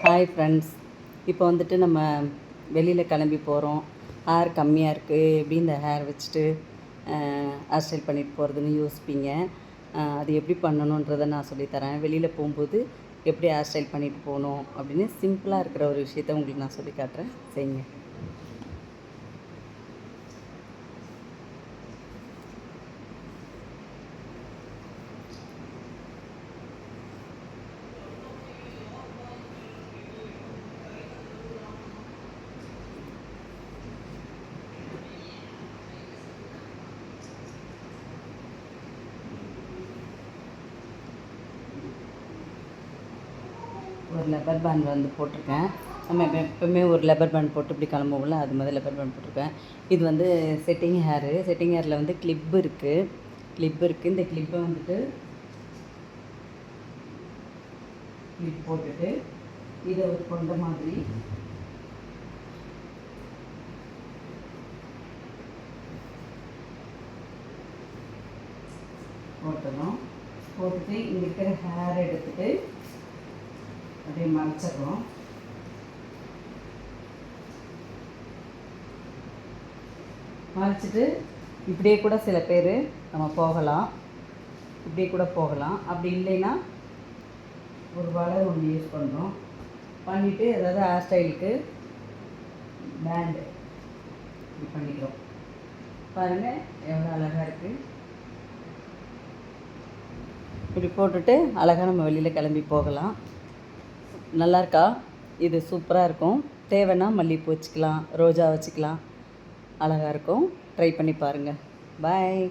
Hi friends. இப்போ வந்துட்டு நம்ம வெளியில் கிளம்பி போகிறோம். ஹேர் கம்மியாக இருக்குது, எப்படி இந்த ஹேர் வச்சுட்டு ஹேர் ஸ்டைல் பண்ணிட்டு போகிறதுன்னு யோசிப்பீங்க. அது எப்படி பண்ணணுன்றதை நான் சொல்லித்தரேன். வெளியில் போகும்போது எப்படி ஹேர் ஸ்டைல் பண்ணிட்டு போகணும் அப்படின்னு சிம்பிளாக இருக்கிற ஒரு விஷயத்த உங்களுக்கு நான் சொல்லி காட்டுறேன், செய்யுங்க. ஒரு லப்பர் பேண்ட் வந்து போட்டிருக்கேன். நம்ம எப்போவுமே ஒரு லப்பர் பேண்ட் போட்டு இப்படி கிளம்புவோம்ல, அது மாதிரி லப்பர் பேண்ட் போட்டிருக்கேன். இது வந்து செட்டிங் ஹேரில் வந்து கிளிப் இருக்குது. இந்த கிளிப்பை வந்துட்டு கிளிப் போட்டுட்டு இதை ஒரு கொண்ட மாதிரி போட்டுட்டு இங்கே இருக்கிற ஹேர் எடுத்துகிட்டு அப்படியே மறைச்சிடுறோம். மறைச்சிட்டு இப்படியே கூட சில பேர் நம்ம போகலாம், அப்படி இல்லைன்னா ஒரு வளர் ஒன்று யூஸ் பண்ணுறோம். பண்ணிவிட்டு அதாவது ஹேர் ஸ்டைலுக்கு பேண்டு இப்படி பண்ணிக்கிறோம். பாருங்கள் எவ்வளோ அழகாக இருக்குது. இப்படி போட்டுட்டு அழகாக நம்ம வெளியில் கிளம்பி போகலாம். நல்லா இருக்கா? இது சூப்பராக இருக்கும். தேவைன்னா மல்லிகைப்பூ வச்சுக்கலாம், ரோஜா வச்சுக்கலாம். அழகாக இருக்கும். ட்ரை பண்ணி பாருங்கள். பாய்.